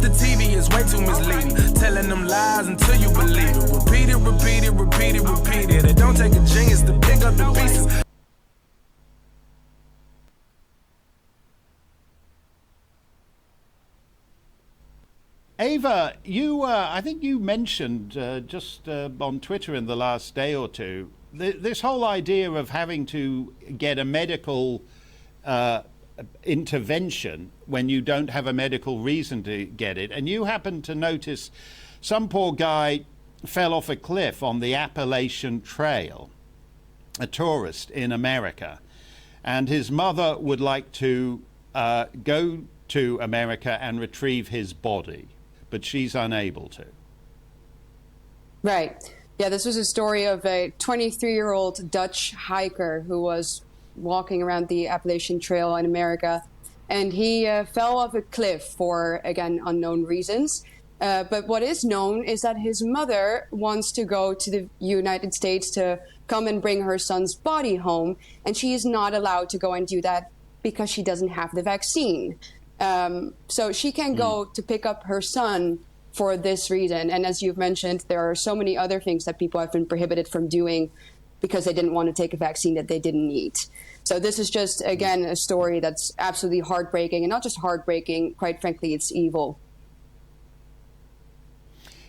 the TV is way too misleading. Telling them lies until you believe it. Repeat it, repeat it, repeat it, repeat it. It don't take a genius to pick up the pieces. Eva, I think you mentioned just on Twitter in the last day or two, this whole idea of having to get a medical intervention when you don't have a medical reason to get it. And you happened to notice some poor guy fell off a cliff on the Appalachian Trail, a tourist in America. And his mother would like to go to America and retrieve his body, but she's unable to. Right. Yeah, this was a story of a 23-year-old Dutch hiker who was walking around the Appalachian Trail in America, and he fell off a cliff for, again, unknown reasons. But what is known is that his mother wants to go to the United States to come and bring her son's body home, and she is not allowed to go and do that because she doesn't have the vaccine. So she can go to pick up her son for this reason. And as you've mentioned, there are so many other things that people have been prohibited from doing because they didn't want to take a vaccine that they didn't need. So this is just, again, a story that's absolutely heartbreaking, and not just heartbreaking, quite frankly, it's evil.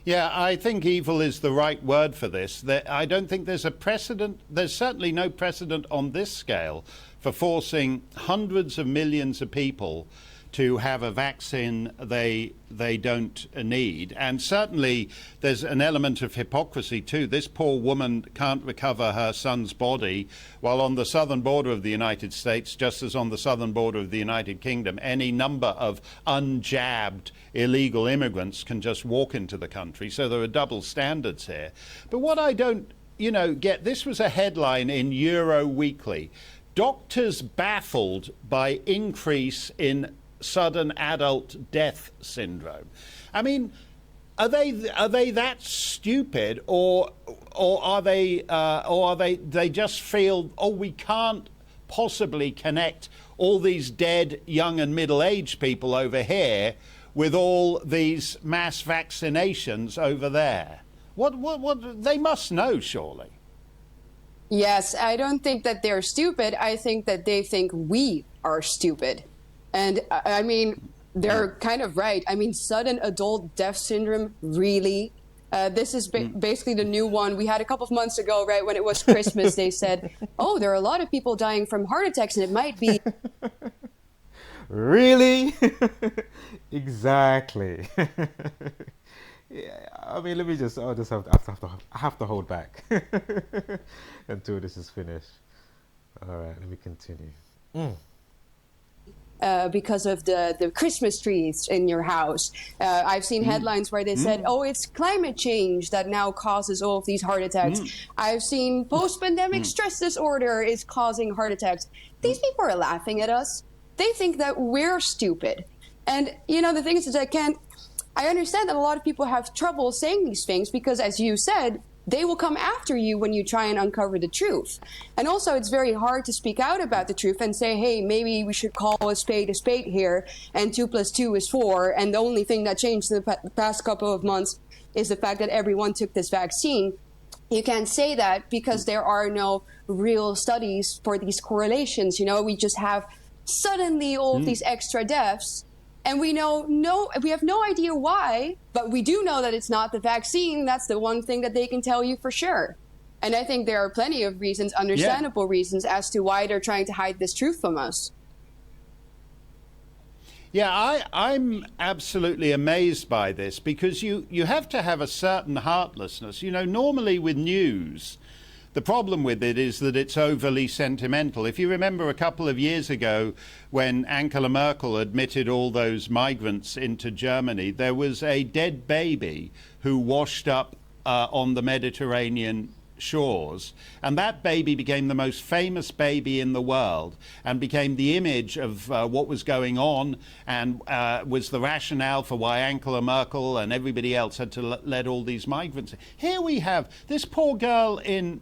Yeah, I think evil is the right word for this. I don't think there's a precedent. There's certainly no precedent on this scale for forcing hundreds of millions of people to have a vaccine they don't need. And certainly there's an element of hypocrisy too. This poor woman can't recover her son's body, while on the southern border of the United States, just as on the southern border of the United Kingdom, any number of unjabbed illegal immigrants can just walk into the country. So there are double standards here. But what I don't, get, this was a headline in Euro Weekly. Doctors baffled by increase in sudden adult death syndrome. I mean, are they that stupid, or are they just feel, we can't possibly connect all these dead young and middle-aged people over here with all these mass vaccinations over there? What they must know, surely. Yes, I don't think that they're stupid. I think that they think we are stupid. And I mean, they're kind of right. I mean, sudden adult death syndrome, really? This is basically the new one. We had a couple of months ago, right, when it was Christmas, they said, oh, there are a lot of people dying from heart attacks, and it might be... Really? Exactly. Yeah, I mean, I have to hold back until this is finished. All right, let me continue. Because of the Christmas trees in your house. I've seen headlines where they said, oh, it's climate change that now causes all of these heart attacks. I've seen post-pandemic stress disorder is causing heart attacks. These people are laughing at us. They think that we're stupid. And, the thing is that I understand that a lot of people have trouble saying these things because, as you said, they will come after you when you try and uncover the truth. And also, it's very hard to speak out about the truth and say, hey, maybe we should call a spade here, and 2 + 2 is 4. And the only thing that changed in the past couple of months is the fact that everyone took this vaccine. You can't say that because there are no real studies for these correlations. We just have suddenly all of these extra deaths. And we have no idea why, but we do know that it's not the vaccine. That's the one thing that they can tell you for sure. And I think there are plenty of reasons, understandable reasons, as to why they're trying to hide this truth from us. Yeah, I'm absolutely amazed by this because you have to have a certain heartlessness. Normally with news, the problem with it is that it's overly sentimental. If you remember a couple of years ago when Angela Merkel admitted all those migrants into Germany, there was a dead baby who washed up on the Mediterranean shores. And that baby became the most famous baby in the world and became the image of what was going on and was the rationale for why Angela Merkel and everybody else had to let all these migrants in. Here we have this poor girl in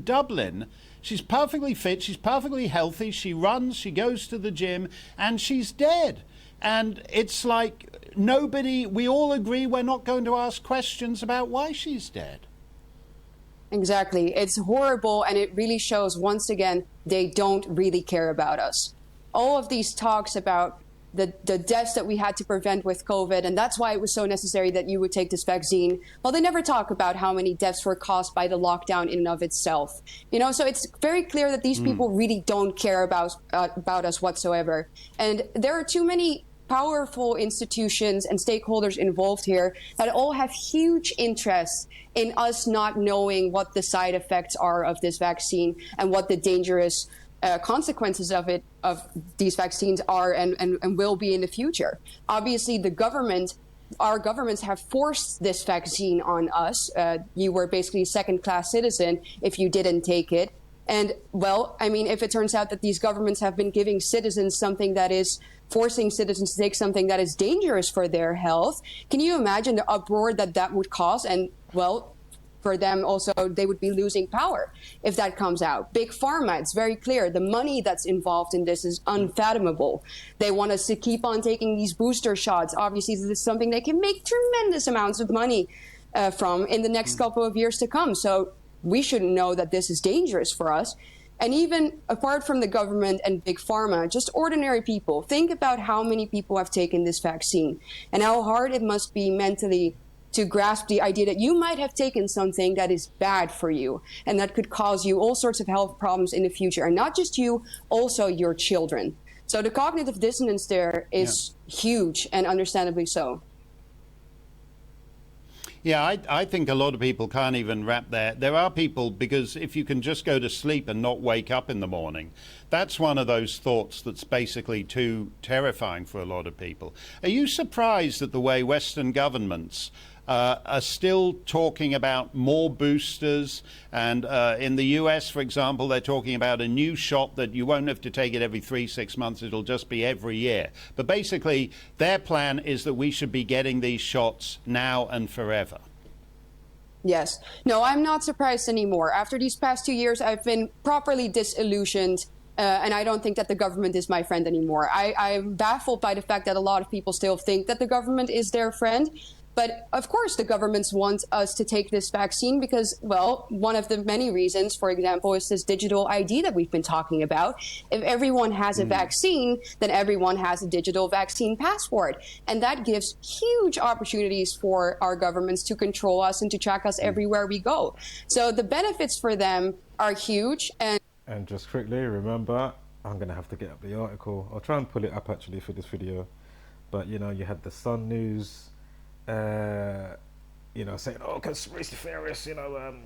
Dublin. She's perfectly fit, she's perfectly healthy, she runs, she goes to the gym, and she's dead. And it's like we all agree we're not going to ask questions about why she's dead. Exactly. It's horrible, and it really shows, once again, they don't really care about us. All of these talks about the deaths that we had to prevent with COVID, and that's why it was so necessary that you would take this vaccine. Well, they never talk about how many deaths were caused by the lockdown in and of itself. So it's very clear that these people really don't care about us whatsoever. And there are too many powerful institutions and stakeholders involved here that all have huge interest in us not knowing what the side effects are of this vaccine and what the dangerous consequences of these vaccines are and will be in the future. Obviously, our governments have forced this vaccine on us. You were basically a second-class citizen if you didn't take it. And, well, I mean, if it turns out that these governments have been giving citizens something that is forcing citizens to take something that is dangerous for their health, can you imagine the uproar that would cause? And, well, for them also, they would be losing power if that comes out. Big Pharma, it's very clear. The money that's involved in this is unfathomable. They want us to keep on taking these booster shots. Obviously, this is something they can make tremendous amounts of money from in the next couple of years to come. So we shouldn't know that this is dangerous for us. And even apart from the government and Big Pharma, just ordinary people, think about how many people have taken this vaccine and how hard it must be mentally to grasp the idea that you might have taken something that is bad for you and that could cause you all sorts of health problems in the future. And not just you, also your children. So the cognitive dissonance there is huge, and understandably so. Yeah, I think a lot of people can't even wrap there are people, because if you can just go to sleep and not wake up in the morning, that's one of those thoughts that's basically too terrifying for a lot of people. Are you surprised at the way Western governments are still talking about more boosters? And in the US, for example, they're talking about a new shot that you won't have to take it every 3-6 months. It'll just be every year. But basically, their plan is that we should be getting these shots now and forever. Yes. No, I'm not surprised anymore. After these past 2 years, I've been properly disillusioned. And I don't think that the government is my friend anymore. I'm baffled by the fact that a lot of people still think that the government is their friend. But of course, the governments want us to take this vaccine because, well, one of the many reasons, for example, is this digital ID that we've been talking about. If everyone has a vaccine, then everyone has a digital vaccine passport. And that gives huge opportunities for our governments to control us and to track us everywhere we go. So the benefits for them are huge. And just quickly, remember, I'm going to have to get up the article. I'll try and pull it up actually for this video. But, you had the Sun News, saying, oh, conspiracy theorists,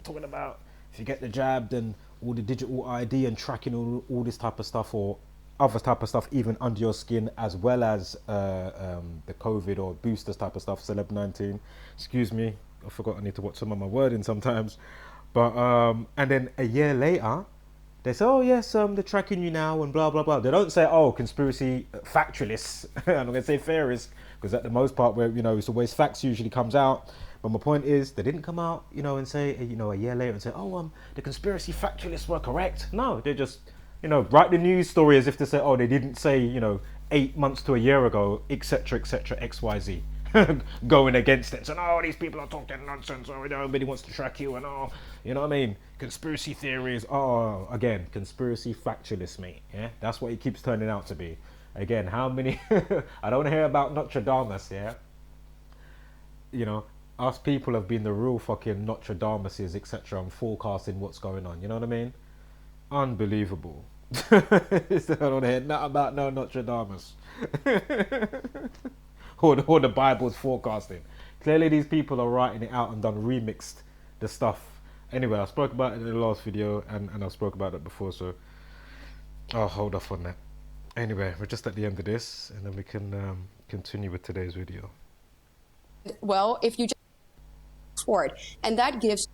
talking about if you get the jab, then all the digital ID and tracking all this type of stuff, or other type of stuff even under your skin, as well as the COVID or boosters type of stuff, Celeb19. Excuse me, I forgot I need to watch some of my wording sometimes. But and then a year later, they say, oh yes, they're tracking you now and blah, blah, blah. They don't say, oh, conspiracy factualists. I'm not going to say theorists, because at the most part where, it's always facts usually comes out. But my point is, they didn't come out, and say, a year later and say, oh, the conspiracy factualists were correct. No, they just, write the news story as if to say, oh, they didn't say, 8 months to a year ago, etc., XYZ. Going against it. So, no, these people are talking nonsense, or nobody wants to track you, and you know what I mean? Conspiracy theories, again, conspiracy factualists, mate. Yeah, that's what it keeps turning out to be. Again, how many? I don't hear about Nostradamus, yeah. Us people have been the real fucking Nostradamuses, etc., and forecasting what's going on. You know what I mean? Unbelievable. I don't hear nothing about no Nostradamus. or the Bible's forecasting. Clearly these people are writing it out and remixed the stuff. Anyway, I spoke about it in the last video, and I spoke about it before, so I'll hold off on that. Anyway, we're just at the end of this, and then we can continue with today's video. Well, if you just forward, and that gives...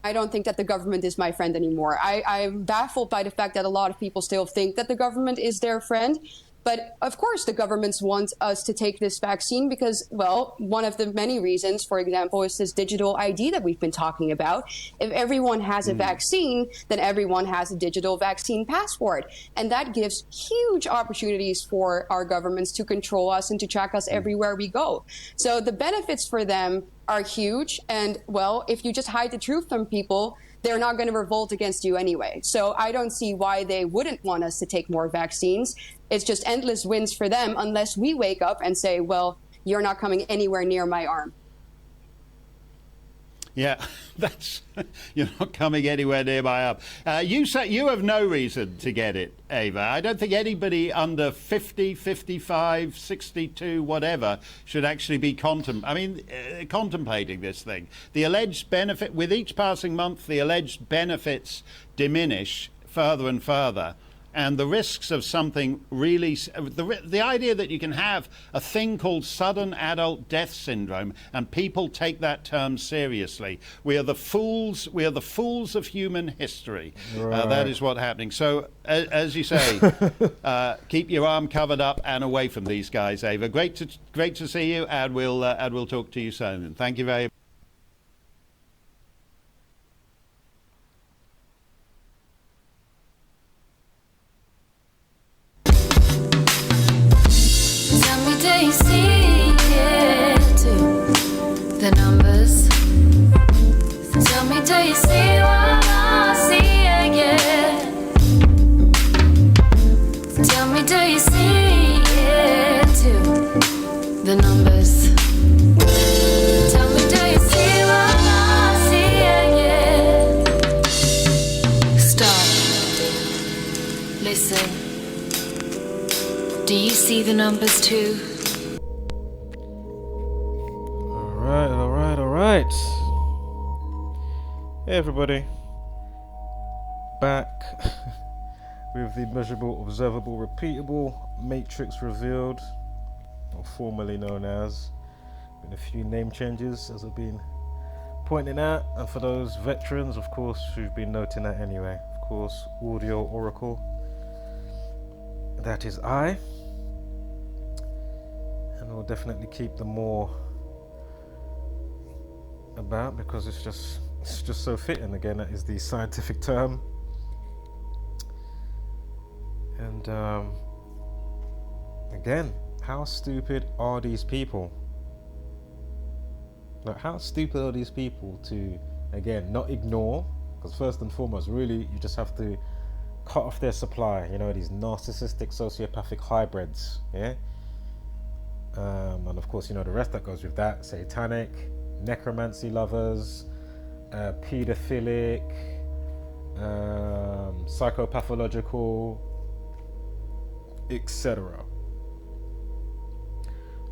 I don't think that the government is my friend anymore. I'm baffled by the fact that a lot of people still think that the government is their friend. But of course, the governments want us to take this vaccine because, well, one of the many reasons, for example, is this digital ID that we've been talking about. If everyone has a vaccine, then everyone has a digital vaccine passport. And that gives huge opportunities for our governments to control us and to track us everywhere we go. So the benefits for them are huge. And, well, if you just hide the truth from people, they're not going to revolt against you anyway. So I don't see why they wouldn't want us to take more vaccines. It's just endless wins for them unless we wake up and say, well, you're not coming anywhere near my arm. Yeah, that's, you're not coming anywhere near my arm. You say you have no reason to get it, Eva. I don't think anybody under 50, 55, 62, whatever, should actually be contemplating this thing. The alleged benefit, with each passing month, the alleged benefits diminish further and further. And the risks of something really, the idea that you can have a thing called sudden adult death syndrome and people take that term seriously. We are the fools of human history. Right. That is what's happening. So, as you say, keep your arm covered up and away from these guys, Eva. Great to see you, and we'll talk to you soon. Thank you very much. The numbers. Tell me, do you see what I see again? Tell me, do you see it too? The numbers. Tell me, do you see what I see again? Stop. Listen. Do you see the numbers too? Alright. Hey everybody. Back with the measurable, observable, repeatable matrix revealed, or formerly known as. Been a few name changes as I've been pointing out, and for those veterans, of course, who've been noting that anyway. Of course, audio oracle. That is I. And we'll definitely keep the more about, because it's just so fitting. Again, that is the scientific term. And again, how stupid are these people? Like, how stupid are these people to, again, not ignore? Because first and foremost, really, you just have to cut off their supply. You know, these narcissistic, sociopathic hybrids. Yeah. And of course, you know, the rest that goes with that: satanic, necromancy lovers, paedophilic, psychopathological, etc.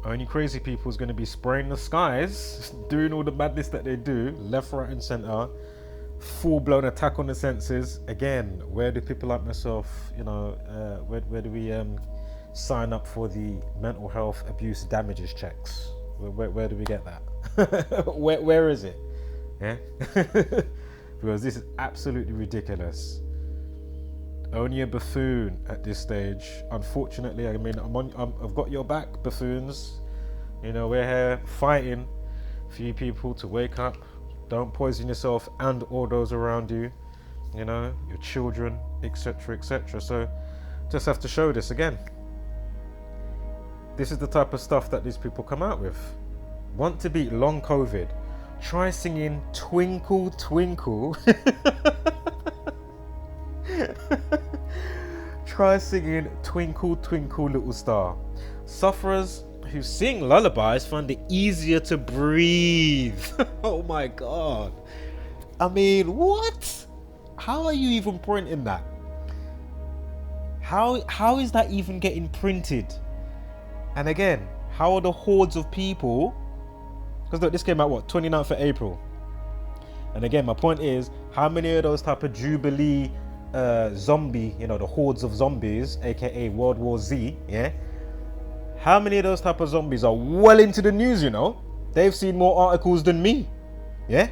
Only crazy people is going to be spraying the skies, doing all the madness that they do, left, right, and center, full-blown attack on the senses. Again, where do people like myself, you know, where do we sign up for the mental health abuse damages checks? Where do we get that? where is it? Yeah. Because this is absolutely ridiculous. Only a buffoon at this stage. Unfortunately, I mean, I've got your back, buffoons. You know, we're here fighting for you people to wake up. Don't poison yourself and or those around you. You know, your children, etc., etc. So, just have to show this again. This is the type of stuff that these people come out with. Want to beat long COVID? Try singing Twinkle Twinkle. Try singing Twinkle Twinkle Little Star. Sufferers who sing lullabies find it easier to breathe. Oh my God. I mean, what? How are you even printing that? How is that even getting printed? And again, how are the hordes of people? Because look, this came out, what, 29th of April. And again, my point is, how many of those type of Jubilee zombie, you know, the hordes of zombies, aka World War Z, yeah? How many of those type of zombies are well into the news, you know? They've seen more articles than me, yeah?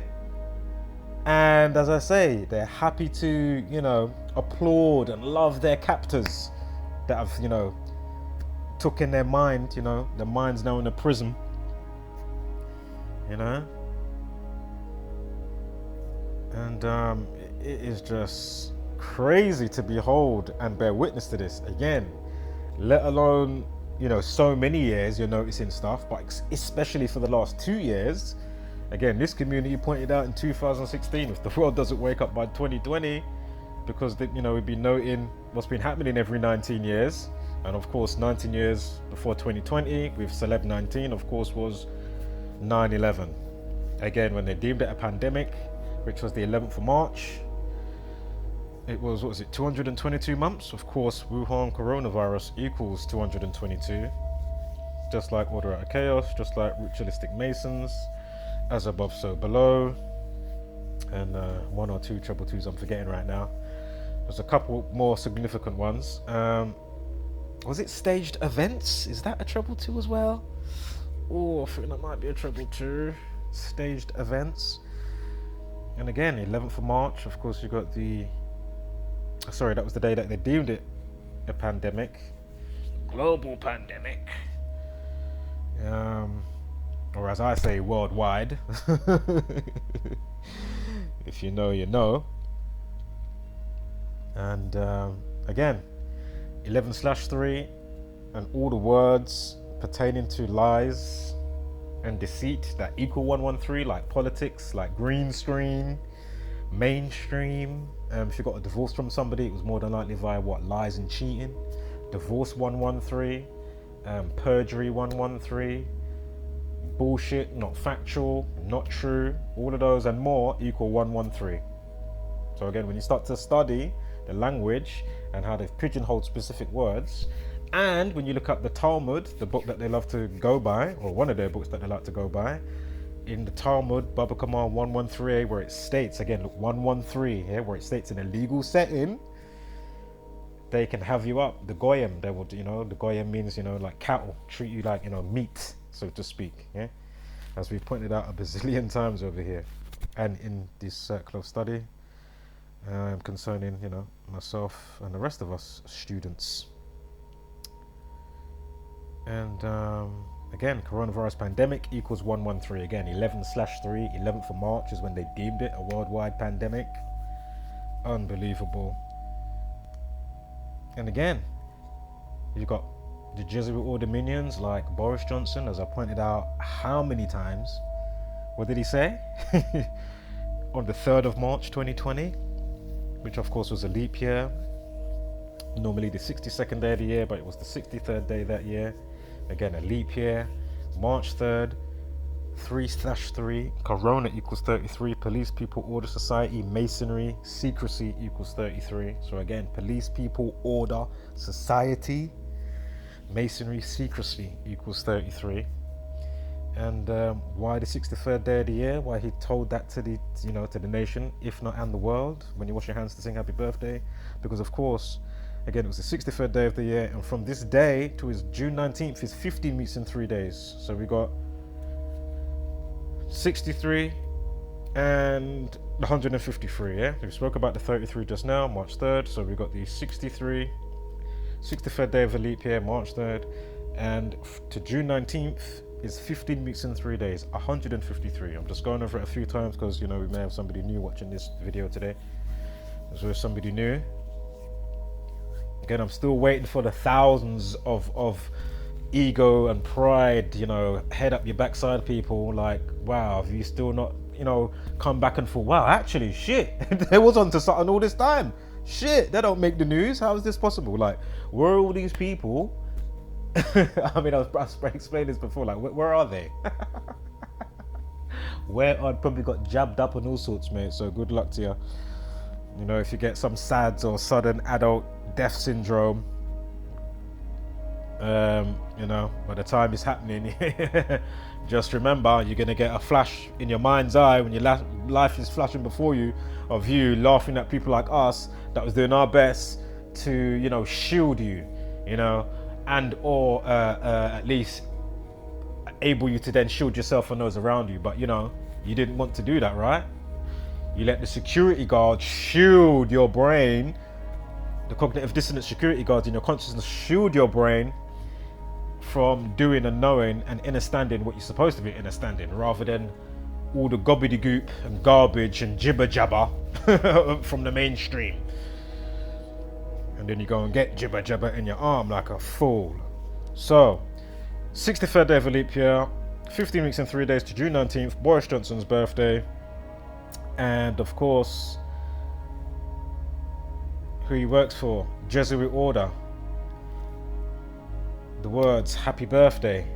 And as I say, they're happy to, you know, applaud and love their captors that have, you know, took in their mind, you know, the mind's now in a prison, you know. And it is just crazy to behold and bear witness to this again, let alone, you know, so many years you're noticing stuff, but especially for the last 2 years. Again, this community pointed out in 2016, if the world doesn't wake up by 2020, because you know, we've been noting what's been happening every 19 years. And of course, 19 years before 2020 with Celeb19, of course, was 9/11. Again, when they deemed it a pandemic, which was the 11th of March, it was, what was it, 222 months? Of course, Wuhan coronavirus equals 222. Just like order out of chaos, just like ritualistic masons, as above, so below. And one or two treble twos I'm forgetting right now. There's a couple more significant ones. Was it staged events? Is that a treble two as well? Oh, I think that might be a treble two. Staged events. And again, 11th of March, of course, you got the... Sorry, that was the day that they deemed it a pandemic. Global pandemic. Or as I say, worldwide. If you know, you know. And again, 11/3, and all the words pertaining to lies and deceit that equal 113, like politics, like green screen, mainstream. If you got a divorce from somebody, it was more than likely via what? Lies and cheating. Divorce 113, perjury 113, bullshit, not factual, not true. All of those and more equal 113. So again, when you start to study the language and how they've pigeonholed specific words, and when you look up the Talmud, the book that they love to go by, or one of their books that they like to go by, in the Talmud, Baba Kama 113a, where it states, again, look, 113 here, where it states in a legal setting, they can have you up. The Goyim, they will, you know, the Goyim means, you know, like cattle, treat you like, you know, meat, so to speak, yeah? As we've pointed out a bazillion times over here, and in this circle of study, concerning, you know, myself and the rest of us students. And again, coronavirus pandemic equals 113. Again, 11/3, 11th of March is when they deemed it a worldwide pandemic. Unbelievable. And again, you've got the Jesuit Order minions like Boris Johnson, as I pointed out how many times. What did he say? On the 3rd of March 2020, which of course was a leap year. Normally the 62nd day of the year, but it was the 63rd day that year. Again, a leap year. March 3rd, 3/3, Corona equals 33, police, people, order, society, masonry, secrecy equals 33. So again, police, people, order, society, masonry, secrecy equals 33. And why the 63rd day of the year? Why he told that to the, you know, to the nation, if not and the world, when you wash your hands to sing happy birthday? Because of course, again, it was the 63rd day of the year, and from this day to his June 19th is 15 weeks and 3 days. So we got 63 and 153, yeah? We spoke about the 33 just now, March 3rd, so we got the 63rd day of the leap year, March 3rd, and to June 19th is 15 weeks and 3 days, 153. I'm just going over it a few times because, you know, we may have somebody new watching this video today. So if somebody new, again, I'm still waiting for the thousands of ego and pride, you know, head up your backside people, like, wow, have you still not, you know, come back and thought, wow, actually, shit, they was onto something all this time. Shit, they don't make the news. How is this possible? Like, where are all these people? I mean, I've explained this before, like, where are they? Where I'd probably got jabbed up and all sorts, mate, so good luck to you. You know, if you get some SADS or sudden adult death syndrome, you know, by the time it's happening, just remember, you're going to get a flash in your mind's eye when your life is flashing before you of you laughing at people like us that was doing our best to, you know, shield you, you know, and or at least able you to then shield yourself and those around you. But, you know, you didn't want to do that, right? You let the security guard shield your brain, the cognitive dissonance security guards in your consciousness shield your brain, from doing and knowing and understanding what you're supposed to be understanding, rather than all the gobbledygook and garbage and jibber jabber from the mainstream. And then you go and get jibber jabber in your arm like a fool. So, 63rd day of a leap year, 15 weeks and 3 days to June 19th, Boris Johnson's birthday. And of course, who he works for, Jesuit Order. The words happy birthday,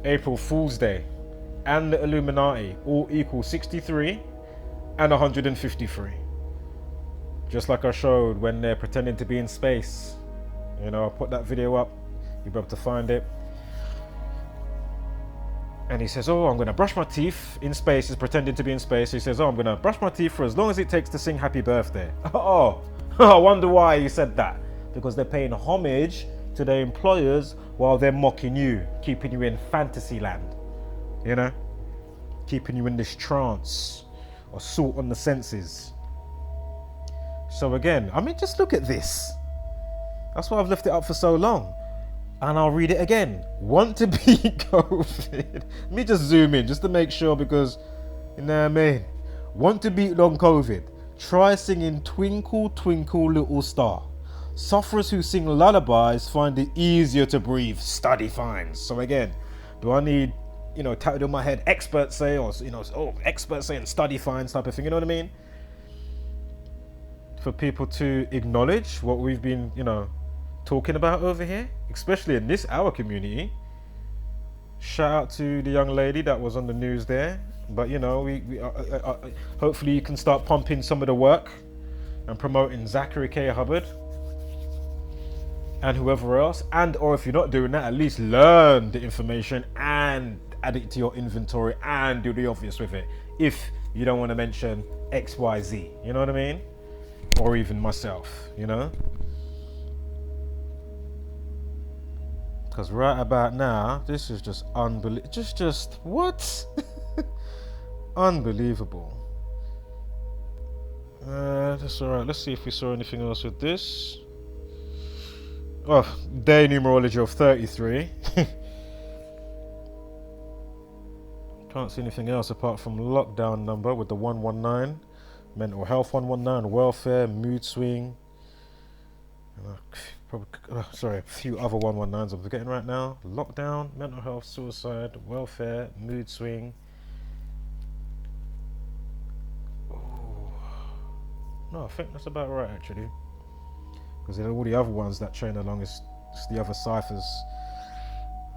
April Fool's Day, and the Illuminati all equal 63 and 153. Just like I showed when they're pretending to be in space. You know, I put that video up, you'll be able to find it. And he says, oh, I'm going to brush my teeth in space. He's pretending to be in space. He says, oh, I'm going to brush my teeth for as long as it takes to sing happy birthday. Oh, I wonder why he said that. Because they're paying homage to their employers while they're mocking you, keeping you in fantasy land. You know? Keeping you in this trance, assault on the senses. So again, I mean, just look at this. That's why I've left it up for so long. And I'll read it again. Want to beat COVID. Let me just zoom in just to make sure, because, you know what I mean? Want to beat long COVID. Try singing Twinkle, Twinkle, Little Star. Sufferers who sing lullabies find it easier to breathe. Study finds. So again, do I need, you know, tatted on my head, experts say, or, you know, oh, experts say and study finds type of thing, you know what I mean? For people to acknowledge what we've been, you know, talking about over here, especially in our community. Shout out to the young lady that was on the news there. But you know, we hopefully you can start pumping some of the work and promoting Zachary K. Hubbard and whoever else. And or if you're not doing that, at least learn the information and add it to your inventory and do the obvious with it. If you don't want to mention XYZ, you know what I mean? Or even myself, you know? Because right about now, this is just unbelievable. Just what? Unbelievable. That's alright. Let's see if we saw anything else with this. Oh, day numerology of 33. Can't see anything else apart from lockdown number with the 119. Mental health 119, welfare, mood swing. Sorry, a few other 119s I'm forgetting right now. Lockdown, mental health, suicide, welfare, mood swing. Ooh. No, I think that's about right actually. Because all the other ones that train along is the other ciphers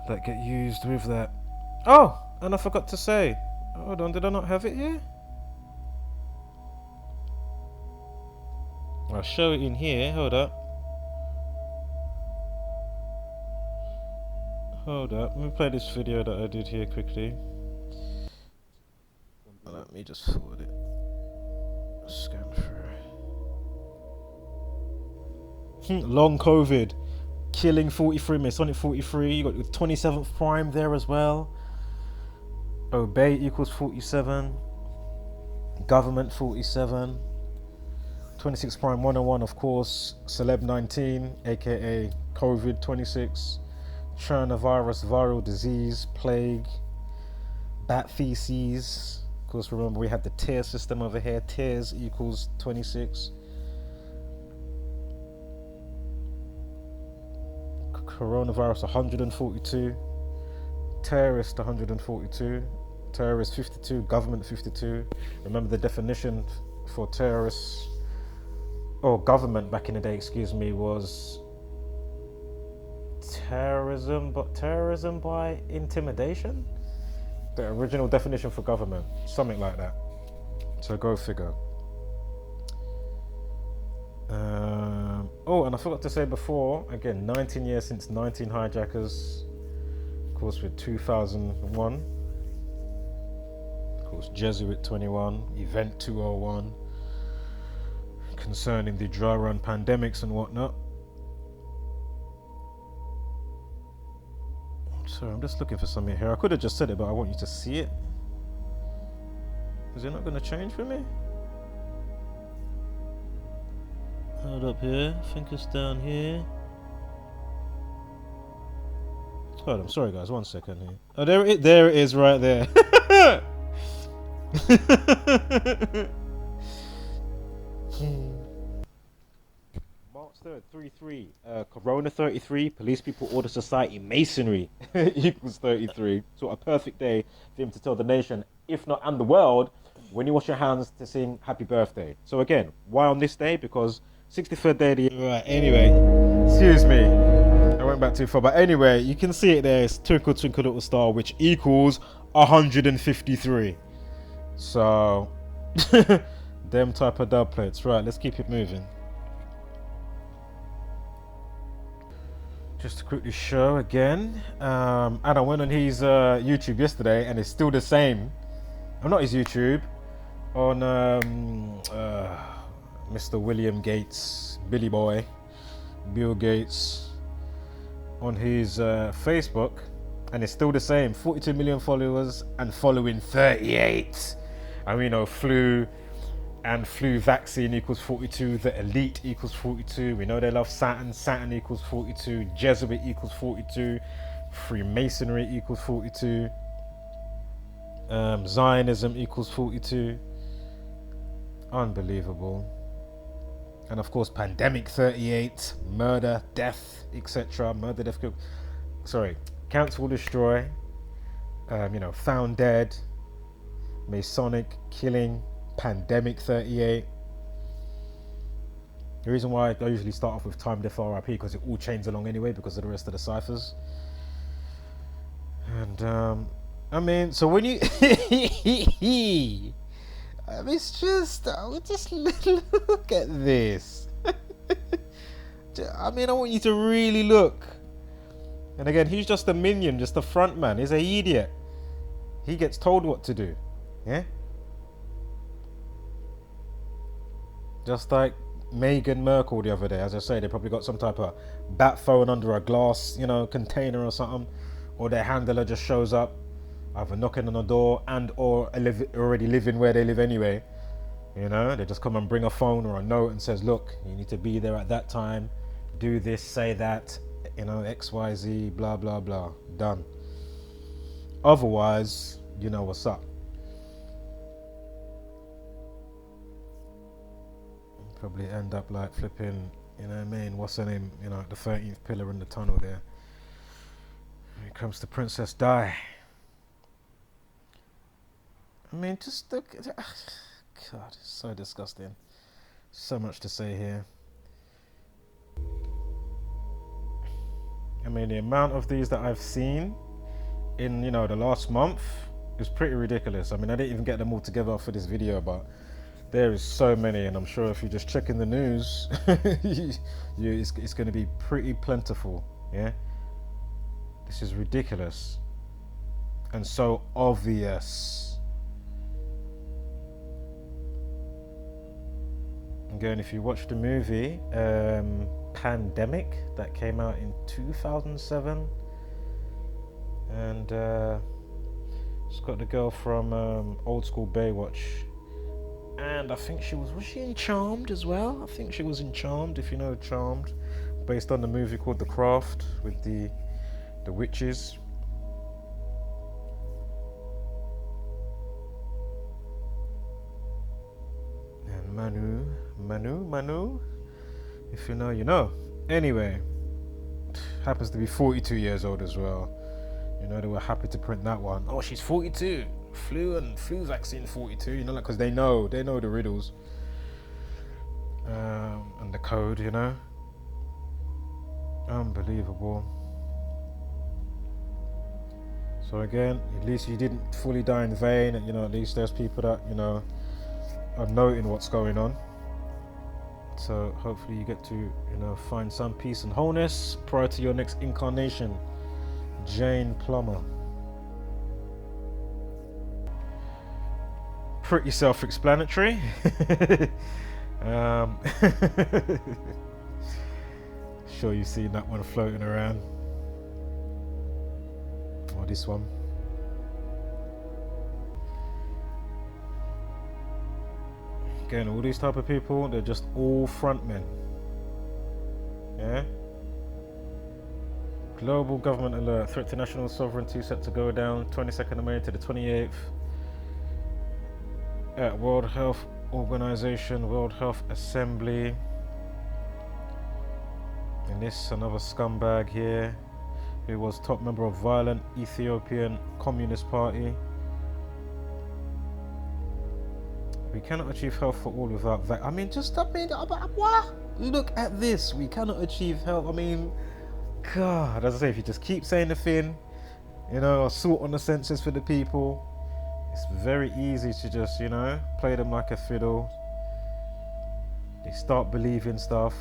that get used with that. Oh, and I forgot to say. Hold on, did I not have it here? I'll show it in here. Hold up. Hold up, let me play this video that I did here quickly. Let me just forward it. Scan through. Long COVID, killing 43, Masonic 43. You got the 27th prime there as well. Obey equals 47. Government 47. 26 prime 101, of course. Celeb19, aka COVID 26. Coronavirus, viral disease, plague, bat feces. Of course, remember we had the tier system over here. Tiers equals 26. Coronavirus 142. Terrorist 142. Terrorist 52. Government 52. Remember the definition for terrorists or government back in the day, excuse me, was terrorism, but terrorism by intimidation. The original definition for government, something like that. So go figure. Oh, and I forgot to say before, again, 19 years since 19 hijackers. Of course, with 2001. Of course, Jesuit 21, Event 201, concerning the dry run pandemics and whatnot. Sorry, I'm just looking for something here. I could have just said it, but I want you to see it. Is it not going to change for me? Hold up here. I think it's down here. Hold on, sorry guys, 1 second here. Oh, there it is right there. March 3rd, 33. Corona 33. Police people order society masonry equals 33. So a perfect day for him to tell the nation, if not and the world, when you wash your hands to sing happy birthday. So again, why on this day? Because 63rd day of the year. Right, anyway, excuse me. I went back too far, but anyway, you can see it there. It's Twinkle Twinkle Little Star, which equals 153. So, them type of dub plates. Right, let's keep it moving. Just to quickly show again, and I went on his YouTube yesterday, and it's still the same. I'm not his YouTube, on Mr. William Gates, Billy Boy, Bill Gates, on his Facebook, and it's still the same. 42 million followers and following 38. And we know flu and flu vaccine equals 42. The elite equals 42. We know they love Saturn. Saturn equals 42. Jesuit equals 42. Freemasonry equals 42. Zionism equals 42. Unbelievable. And of course, pandemic 38. Murder, death, etc. Murder, death, cancel, destroy. Found dead. Masonic killing. Pandemic 38. The reason why I usually start off with time death RIP, because it all chains along anyway because of the rest of the ciphers. And I mean, so when you it's just look at this. I mean, I want you to really look. And again, he's just a minion, just a front man. He's an idiot. He gets told what to do. Yeah? Just like Meghan Merkel the other day. As I say, they probably got some type of bat phone under a glass, container or something. Or their handler just shows up, either knocking on the door and or already living where they live anyway. They just come and bring a phone or a note and says, look, you need to be there at that time. Do this, say that, X, Y, Z, blah, blah, blah. Done. Otherwise, you know what's up. Probably end up like flipping, what's her name? The 13th pillar in the tunnel there. When it comes to Princess Di. I mean, just look at that. God, it's so disgusting. So much to say here. I mean, the amount of these that I've seen in, the last month is pretty ridiculous. I mean, I didn't even get them all together for this video, but there is so many, and I'm sure if you just check in the news, it's going to be pretty plentiful. Yeah, this is ridiculous and so obvious. Again, if you watch the movie Pandemic that came out in 2007, and it's got the girl from Old School Baywatch. And I think was she in Charmed as well? I think she was in Charmed, if you know Charmed, based on the movie called The Craft with the witches. And Manu, if you know, you know. Anyway, happens to be 42 years old as well. They were happy to print that one. Oh, she's 42. Flu vaccine 42, because they know the riddles and the code, unbelievable. So again, at least you didn't fully die in vain, and at least there's people that are noting what's going on. So hopefully you get to find some peace and wholeness prior to your next incarnation. Jane Plummer. Pretty self-explanatory. Sure you've seen that one floating around, or this one. Again, all these type of people, they're just all front men. Yeah, Global government alert. Threat to national sovereignty set to go down 22nd of May to the 28th. At World Health Organization, World Health Assembly. And this another scumbag here, who was top member of violent Ethiopian Communist Party. We cannot achieve health for all without that. I mean, what? Look at this. We cannot achieve health. I mean, God, as I say, if you just keep saying the thing, you know, assault on the senses for the people, it's very easy to just, you know, play them like a fiddle. They start believing stuff,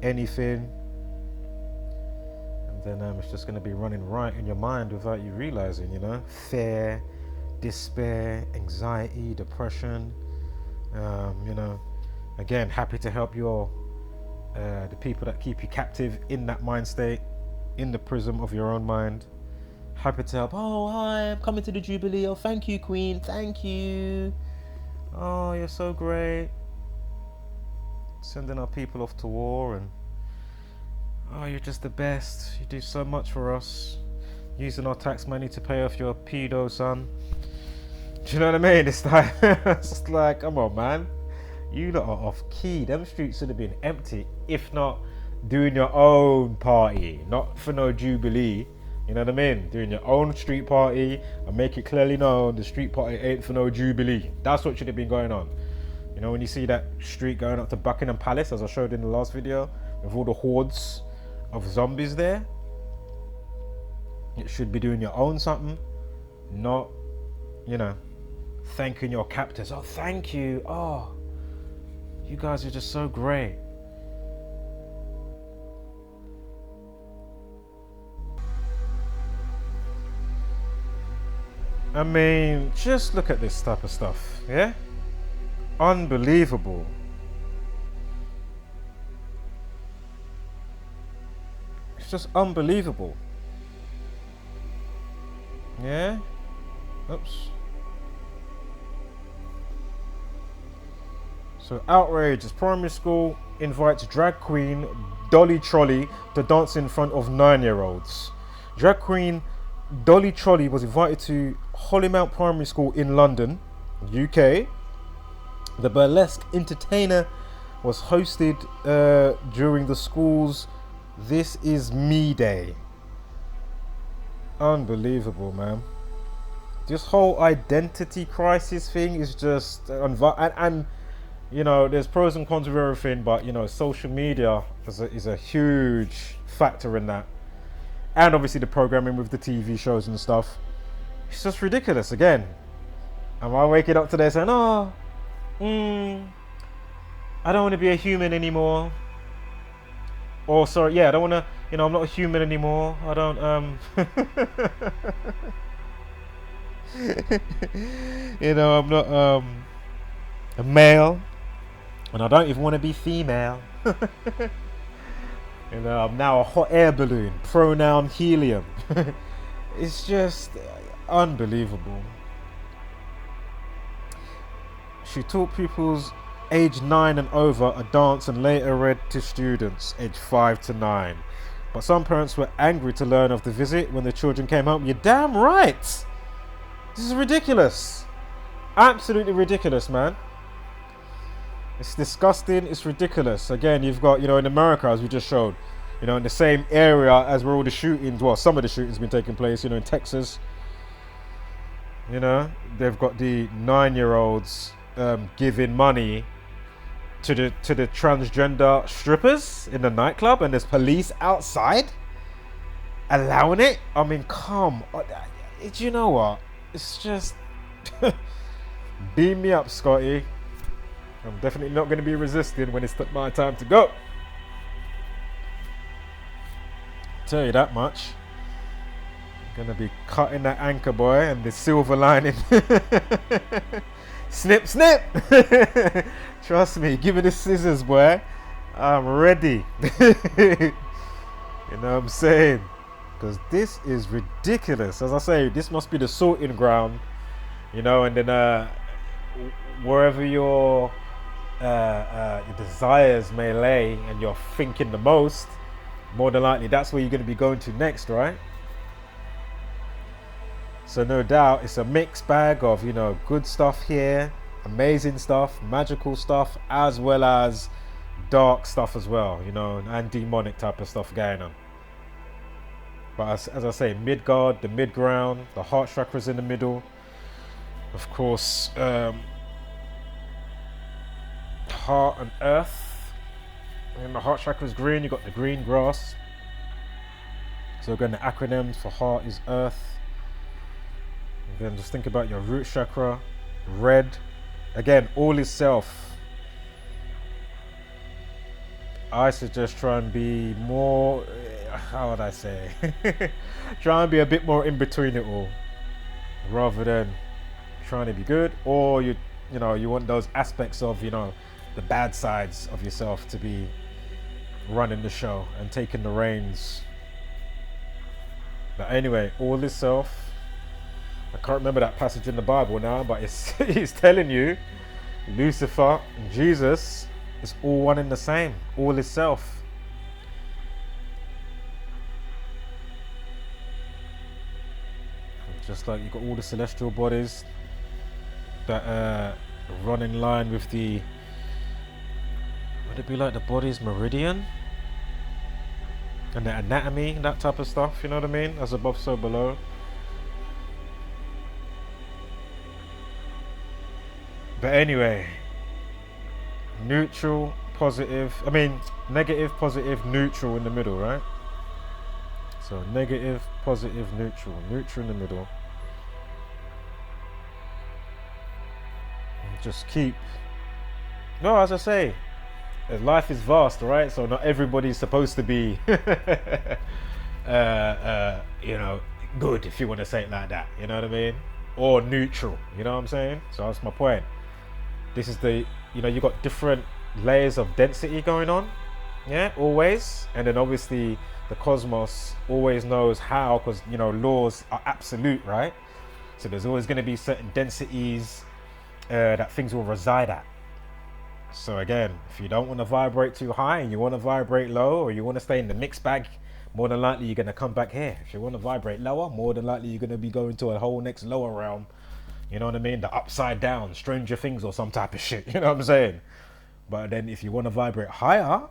anything, and then it's just going to be running right in your mind without you realizing, you know, fear, despair, anxiety, depression. You know, again, happy to help your the people that keep you captive in that mind state, in the prism of your own mind. Happy to help. Oh, hi, I'm coming to the Jubilee. Oh, thank you, Queen. Thank you. Oh, you're so great. Sending our people off to war, and oh, you're just the best. You do so much for us. Using our tax money to pay off your pedo son. Do you know what I mean? It's like, it's like, come on, man. You lot are off key. Them streets should have been empty, if not doing your own party, not for no Jubilee. You know what I mean? Doing your own street party and make it clearly known the street party ain't for no Jubilee. That's what should have been going on. You know, when you see that street going up to Buckingham Palace, as I showed in the last video, with all the hordes of zombies there, it should be doing your own something, not, you know, thanking your captors. Oh, thank you. Oh, you guys are just so great. I mean, just look at this type of stuff, yeah? Unbelievable. It's just unbelievable. Yeah? Oops. So outrage as primary school invites drag queen Dolly Trolley to dance in front of 9-year-olds. Drag queen Dolly Trolley was invited to Hollymount Primary School in London, UK. The burlesque entertainer was hosted during the school's This Is Me Day. Unbelievable, man. This whole identity crisis thing is just and you know, there's pros and cons of everything, but you know, social media is a huge factor in that. And obviously the programming with the TV shows and stuff. It's just ridiculous. Again, am I waking up today saying, oh, I don't want to be a human anymore? Or sorry, yeah, I don't want to, you know, I'm not a human anymore. I don't, you know, I'm not a male, and I don't even want to be female. You know, I'm now a hot air balloon, pronoun helium. It's just unbelievable. She taught pupils age 9 and over a dance and later read to students aged 5 to 9. But some parents were angry to learn of the visit when the children came home. You're damn right. This is ridiculous. Absolutely ridiculous, man. It's disgusting. It's ridiculous. Again, you've got, you know, in America, as we just showed, you know, in the same area as where all the shootings, well, some of the shootings have been taking place, you know, in Texas. You know, they've got the 9-year-olds giving money to the transgender strippers in the nightclub, and there's police outside allowing it. I mean, come on. Do you know what? It's just beam me up, Scotty. I'm definitely not going to be resisting when it's my time to go. Tell you that much. I'm going to be cutting that anchor, boy, and the silver lining. Snip, snip. Trust me, give me the scissors, boy. I'm ready. You know what I'm saying? Because this is ridiculous. As I say, this must be the sorting ground. You know, and then wherever your desires may lay and you're thinking the most, more than likely that's where you're going to be going to next, right? So no doubt it's a mixed bag of, you know, good stuff here, amazing stuff, magical stuff, as well as dark stuff as well, you know, and demonic type of stuff going on. But as I say, Midgard, the mid-ground, the heart chakras in the middle, of course, heart and earth. And the heart chakra is green, you got the green grass. So again, the acronyms for heart is earth. Again, just think about your root chakra, red. Again, all is self. I suggest try and be more, how would I say? Try and be a bit more in between it all, rather than trying to be good, or you know, you want those aspects of, you know, the bad sides of yourself to be running the show and taking the reins. But anyway, all is self. I can't remember that passage in the Bible now, but it's telling you Lucifer and Jesus is all one and the same. All is self. Just like you've got all the celestial bodies that run in line with the, would it be like the body's meridian? And the anatomy, that type of stuff, you know what I mean? As above, so below. But anyway, neutral, positive, negative, positive, neutral in the middle, right? So negative, positive, neutral in the middle. And just keep, no, as I say, life is vast, right? So not everybody's supposed to be, you know, good, if you want to say it like that, you know what I mean? Or neutral, you know what I'm saying? So that's my point. This is the, you know, you got different layers of density going on, yeah, always. And then obviously the cosmos always knows how, because, you know, laws are absolute, right? So there's always going to be certain densities that things will reside at. So again, if you don't want to vibrate too high and you want to vibrate low, or you want to stay in the mixed bag, more than likely you're going to come back here. If you want to vibrate lower, more than likely you're going to be going to a whole next lower realm. You know what I mean? The upside down, Stranger Things or some type of shit. You know what I'm saying? But then if you want to vibrate higher,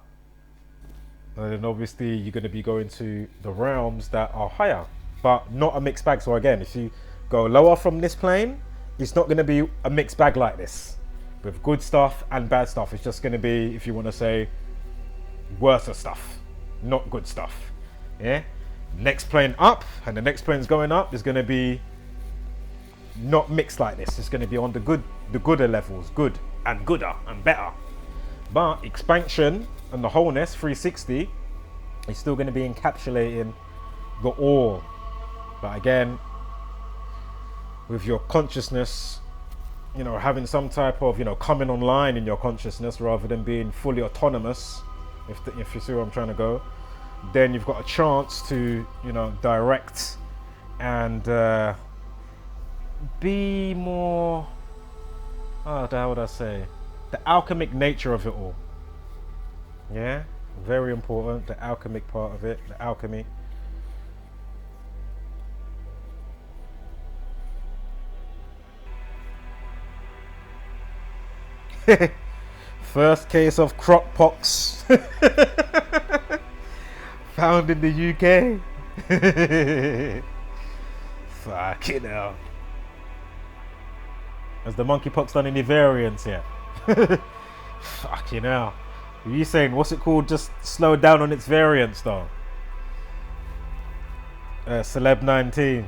then obviously you're going to be going to the realms that are higher, but not a mixed bag. So again, if you go lower from this plane, it's not going to be a mixed bag like this with good stuff and bad stuff. It's just going to be, if you want to say, worse stuff, not good stuff. Yeah. Next plane up, and the next plane's going up. There's going to be not mixed like this. It's going to be on the gooder levels, good and gooder and better. But expansion and the wholeness 360 is still going to be encapsulating the all. But again, with your consciousness, you know, having some type of, you know, coming online in your consciousness rather than being fully autonomous, if you see where I'm trying to go, then you've got a chance to, you know, direct and be more, how would I say, the alchemic nature of it all. Yeah, very important, the alchemic part of it, the alchemy. First case of crop pox found in the UK. Fucking hell. Has the monkeypox done any variants yet? Fucking hell. Are you saying, what's it called, just slow down on its variants though? Celeb19.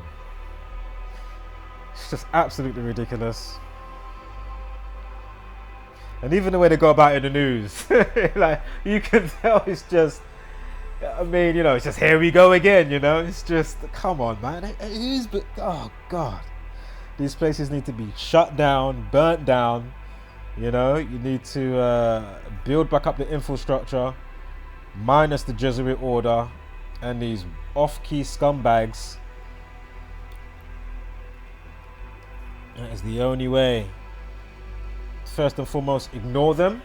It's just absolutely ridiculous. And even the way they go about it in the news, like, you can tell it's just, I mean, you know, it's just, here we go again, you know? It's just, come on, man. It is, but, oh, God. These places need to be shut down, burnt down, you know? You need to build back up the infrastructure, minus the Jesuit Order and these off-key scumbags. That is the only way. First and foremost, ignore them,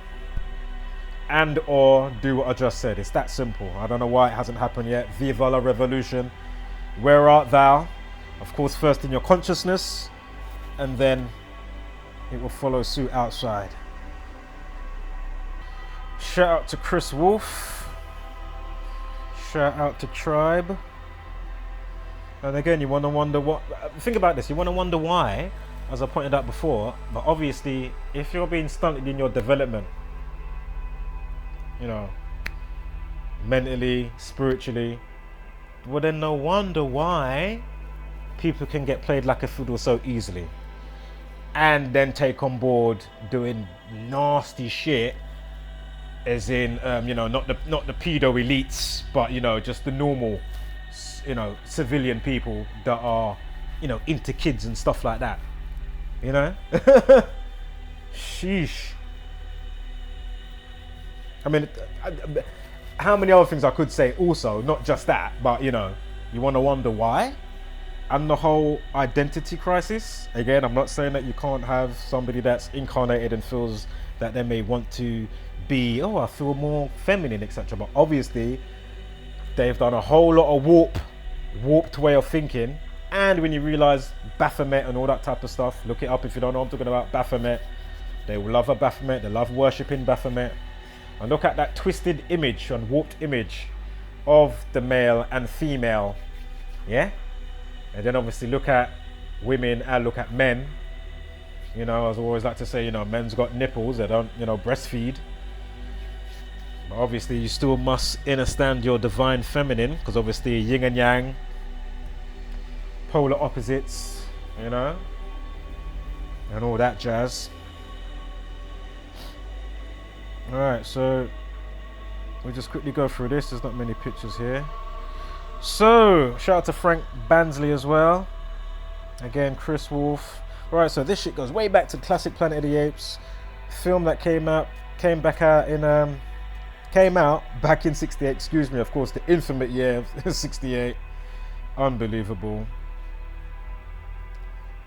and or do what I just said. It's that simple. I don't know why it hasn't happened yet. Viva la revolution. Where art thou? Of course, first in your consciousness, and then it will follow suit outside. Shout out to Chris Wolf. Shout out to Tribe. And again, you want to wonder what. Think about this. You want to wonder why, as I pointed out before. But obviously, if you're being stunted in your development, you know, mentally, spiritually, well, then no wonder why people can get played like a fiddle so easily, and then take on board doing nasty shit. As in, you know, not the pedo elites, but you know, just the normal, you know, civilian people that are, you know, into kids and stuff like that. You know, sheesh. I mean, how many other things I could say also, not just that, but you know, you want to wonder why. And the whole identity crisis. Again, I'm not saying that you can't have somebody that's incarnated and feels that they may want to be, oh, I feel more feminine, etc. But obviously, they've done a whole lot of warped way of thinking. And when you realize Baphomet and all that type of stuff, look it up if you don't know what I'm talking about. Baphomet, they love a Baphomet, they love worshipping Baphomet. And look at that twisted image and warped image of the male and female, yeah? And then obviously look at women and look at men. You know, as I always like to say, you know, men's got nipples, they don't, you know, breastfeed. But obviously you still must understand your divine feminine, because obviously yin and yang, polar opposites, you know, and all that jazz. Alright, so we'll just quickly go through this. There's not many pictures here. So, shout out to Frank Bansley as well. Again, Chris Wolf. Right, so this shit goes way back to classic Planet of the Apes film that came out back in 68, excuse me, of course, the infamous year of 68. Unbelievable.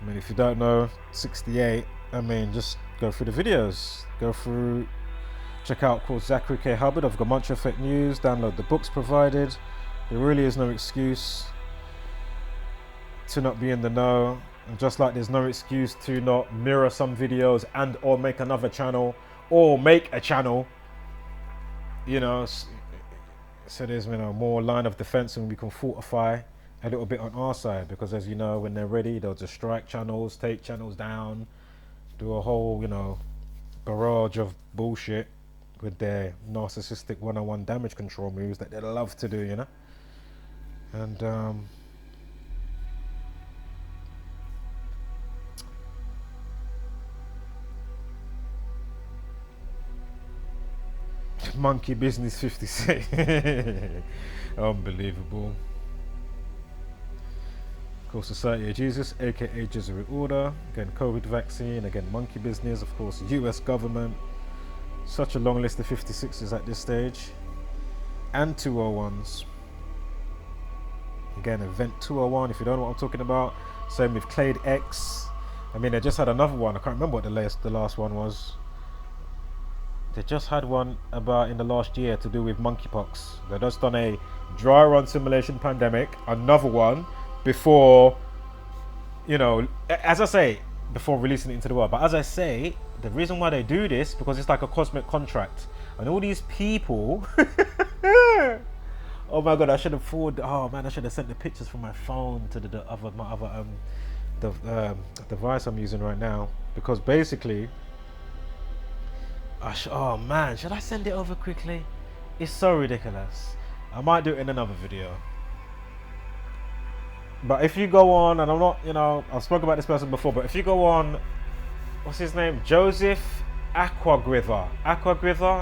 I mean, if you don't know 68, I mean, just go through the videos, check out, of course, Zachary K. Hubbard of Gamuncha Effect News, download the books provided. There really is no excuse to not be in the know. And just like there's no excuse to not mirror some videos and or make another channel or make a channel, you know, so there's, you know, more line of defense and we can fortify a little bit on our side, because as you know, when they're ready, they'll just strike channels, take channels down, do a whole, you know, barrage of bullshit with their narcissistic one-on-one damage control moves that they love to do, you know. And Monkey Business 56. Unbelievable. Of course, Society of Jesus, aka Jesuit Order. Again, COVID vaccine. Again, Monkey Business. Of course, US government. Such a long list of 56s at this stage. And 201s. Again, Event 201, if you don't know what I'm talking about. Same with Clade X. I mean, they just had another one. I can't remember what the last one was. They just had one about in the last year to do with monkeypox. They just done a dry run simulation pandemic, another one before, you know, as I say, before releasing it into the world. But as I say, the reason why they do this, because it's like a cosmic contract. And all these people, oh my God, I should have I should have sent the pictures from my phone to the device I'm using right now. Because basically, oh man, should I send it over quickly? It's so ridiculous. I might do it in another video. But if you go on, and I'm not, you know, I've spoken about this person before, but if you go on, what's his name? Joseph Aquagrither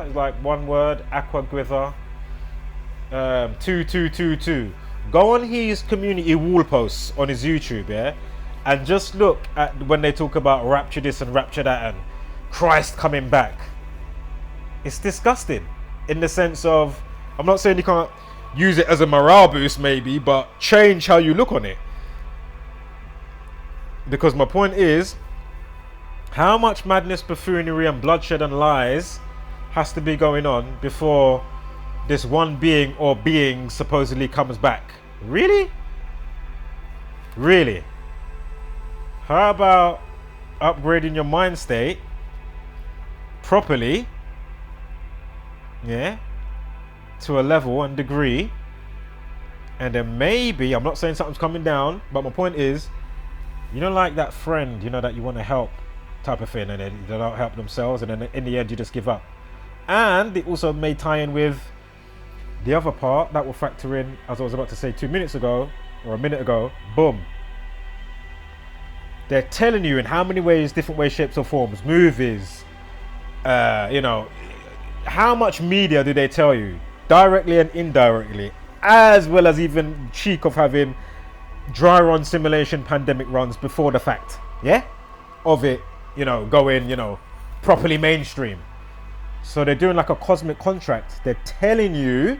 is like one word, Aquagrither 2222. Go on his community wall posts on his YouTube, yeah, and just look at when they talk about rapture this and rapture that and Christ coming back. It's disgusting in the sense of, I'm not saying you can't use it as a morale boost maybe, but change how you look on it. Because my point is, how much madness, buffoonery and bloodshed and lies has to be going on before this one being or being supposedly comes back? Really? Really? How about upgrading your mind state properly, yeah, to a level and degree, and then maybe, I'm not saying something's coming down, but my point is, you know, like that friend, you know, that you want to help type of thing, and then they don't help themselves, and then in the end you just give up. And it also may tie in with the other part that will factor in, as I was about to say 2 minutes ago or a minute ago. Boom, they're telling you in how many ways, different ways, shapes or forms, movies, you know, how much media do they tell you, directly and indirectly, as well as even cheek of having dry run simulation pandemic runs before the fact, yeah, of it, you know, going, you know, properly mainstream. So they're doing like a cosmic contract. They're telling you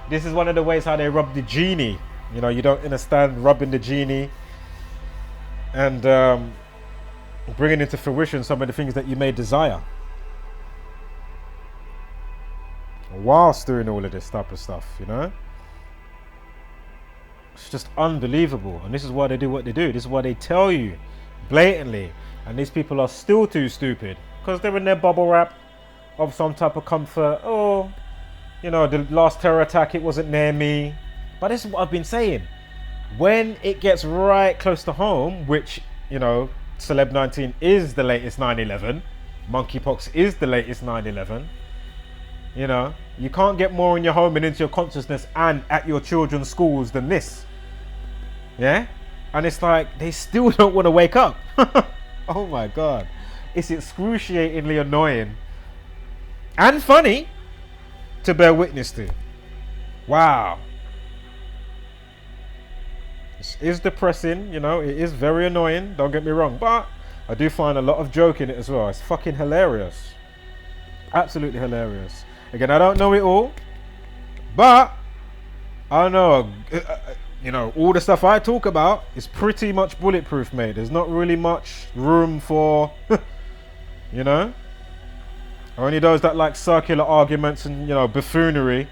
this is one of the ways how they rob the genie. You know, you don't understand robbing the genie and bringing into fruition some of the things that you may desire whilst doing all of this type of stuff, you know. It's just unbelievable. And this is why they do what they do. This is why they tell you blatantly. And these people are still too stupid because they're in their bubble wrap of some type of comfort. Oh, you know, the last terror attack, it wasn't near me. But this is what I've been saying. When it gets right close to home, which, you know, Celeb19 is the latest 9/11, monkeypox is the latest 9/11. You know, you can't get more in your home and into your consciousness and at your children's schools than this. Yeah? And it's like, they still don't want to wake up. Oh my God. It's excruciatingly annoying and funny to bear witness to. Wow. It is depressing, you know, it is very annoying, don't get me wrong, but I do find a lot of joke in it as well. It's fucking hilarious. Absolutely hilarious. Again, I don't know it all, but I know, you know, all the stuff I talk about is pretty much bulletproof, mate. There's not really much room for, you know, only those that like circular arguments and, you know, buffoonery,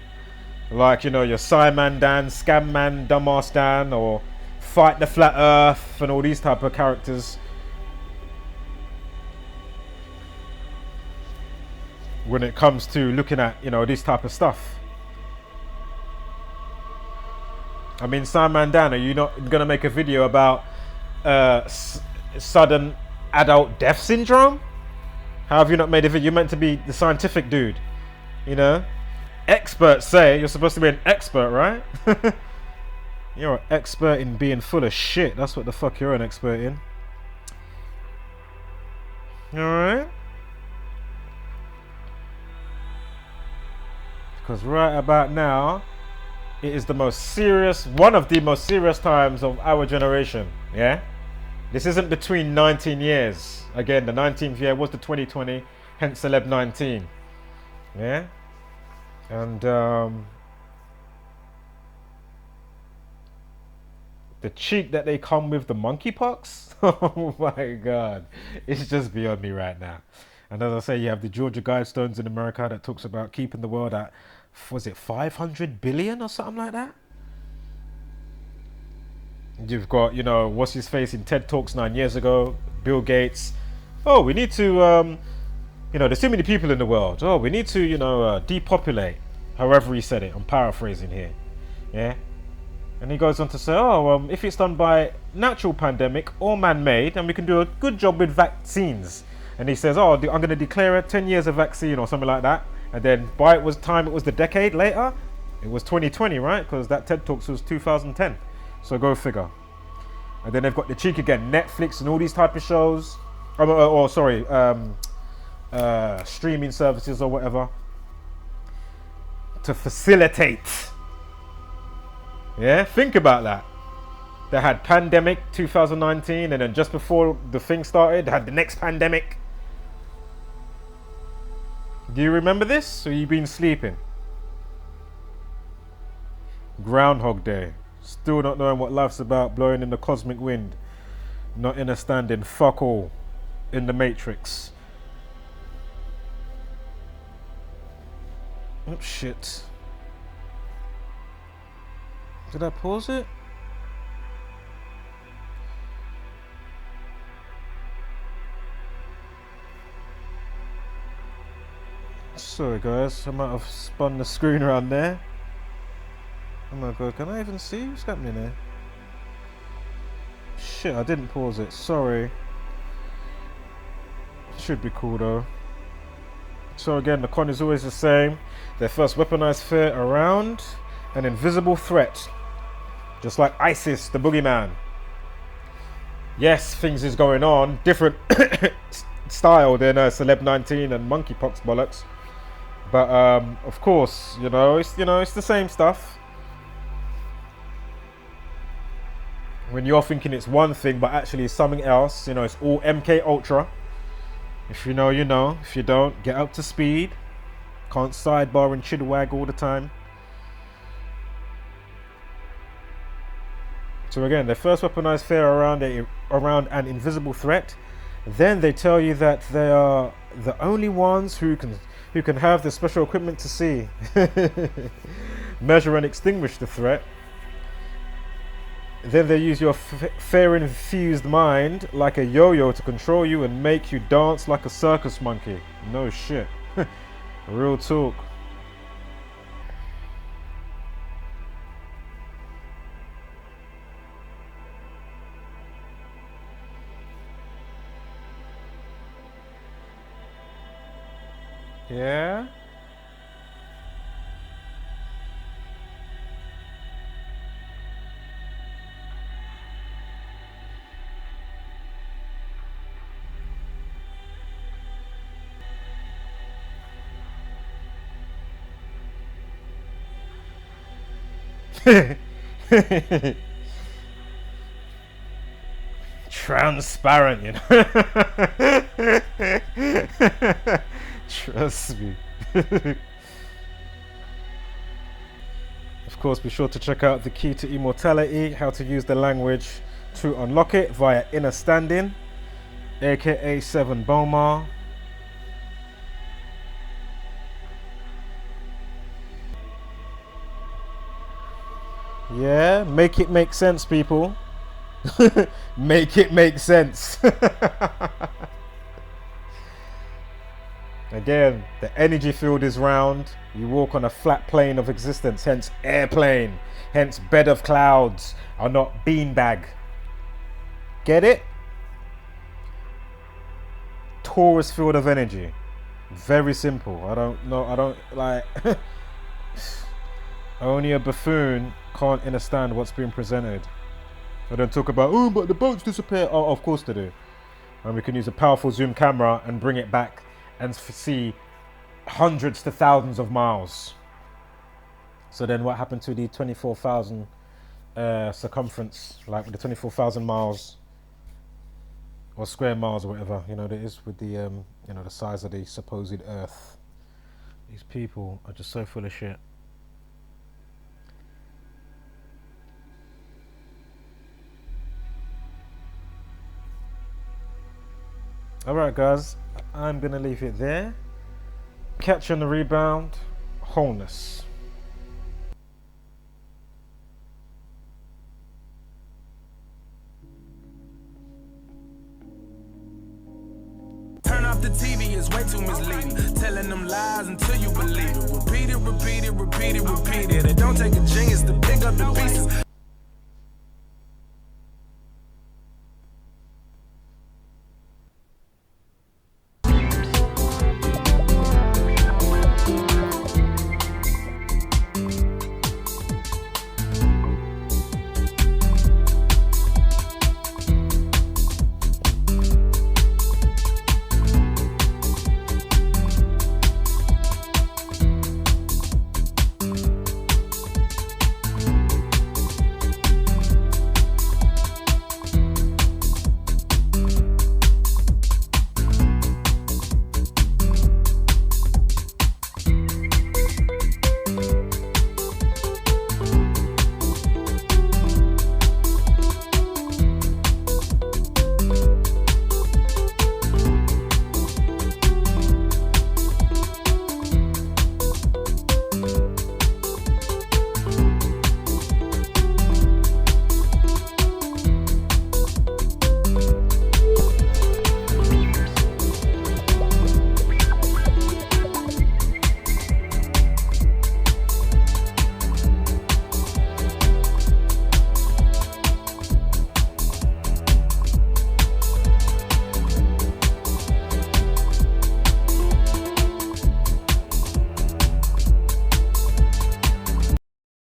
like, you know, your Simon Dan, Scam Man, Dumbass Dan, or Fight the Flat Earth and all these type of characters. When it comes to looking at, you know, this type of stuff. I mean, Simon Dan, are you not going to make a video about sudden adult death syndrome? How have you not made a video? You're meant to be the scientific dude, you know? Experts say you're supposed to be an expert, right? You're an expert in being full of shit. That's what the fuck you're an expert in. Alright? Because right about now, it is the most serious, one of the most serious times of our generation, yeah? This isn't between 19 years. Again, the 19th year was the 2020, hence Celeb19, yeah? And the cheek that they come with the monkeypox, oh my God, it's just beyond me right now. And as I say, you have the Georgia Guidestones in America that talks about keeping the world at, was it 500 billion or something like that? You've got, you know, what's his face in TED Talks 9 years ago, Bill Gates. Oh, we need to, you know, there's too many people in the world. Oh, we need to, you know, depopulate. However he said it, I'm paraphrasing here. Yeah. And he goes on to say, oh, if it's done by natural pandemic or man-made, then we can do a good job with vaccines. And he says, oh, I'm going to declare 10 years of vaccine or something like that. And then by it was the decade later, it was 2020, right? Because that TED Talks was 2010. So go figure. And then they've got the cheek again, Netflix and all these type of shows. Streaming services or whatever. To facilitate. Yeah, think about that. They had pandemic 2019, and then just before the thing started, they had the next pandemic. Do you remember this? Or you been sleeping? Groundhog Day. Still not knowing what life's about, blowing in the cosmic wind. Not understanding fuck all. in the Matrix. Oh shit. Did I pause it? Sorry guys, I might have spun the screen around there. Oh my god, can I even see what's happening there? Shit, I didn't pause it, sorry. Should be cool though. So again, the con is always the same. Their first weaponized fear around an invisible threat. Just like ISIS, the boogeyman. Yes, things is going on. Different style than Celeb19 and monkeypox bollocks. But of course, it's the same stuff. When you're thinking it's one thing, but actually it's something else. It's all MK Ultra. If you know, you know. If you don't, get up to speed. Can't sidebar and chidwag all the time. So again, their first weaponized fear around an invisible threat. Then they tell you that they are the only ones who can have the special equipment to see, measure and extinguish the threat. Then they use your fear-infused mind like a yo-yo to control you and make you dance like a circus monkey. No shit. Real talk. Yeah. Transparent, Trust me. Of course, be sure to check out the key to immortality, how to use the language to unlock it via inner standing, aka 7 Bomar. Yeah, make it make sense, people. Make it make sense. Again, the energy field is round. You walk on a flat plane of existence, hence airplane, hence bed of clouds are not beanbag. Get it? Torus field of energy. Very simple. I don't like only a buffoon can't understand what's being presented. I don't talk about, oh, but the boats disappear. Oh, of course they do. And we can use a powerful zoom camera and bring it back and see hundreds to thousands of miles. So then what happened to the 24,000 circumference, like with the 24,000 miles or square miles or whatever, that is with the, the size of the supposed Earth. These people are just so full of shit. Alright guys, I'm going to leave it there. Catch you on the rebound. Wholeness. Turn off the TV, it's way too misleading. Telling them lies until you believe it. Repeat it, repeat it, repeat it, repeat it. It don't take a genius to pick up the pieces.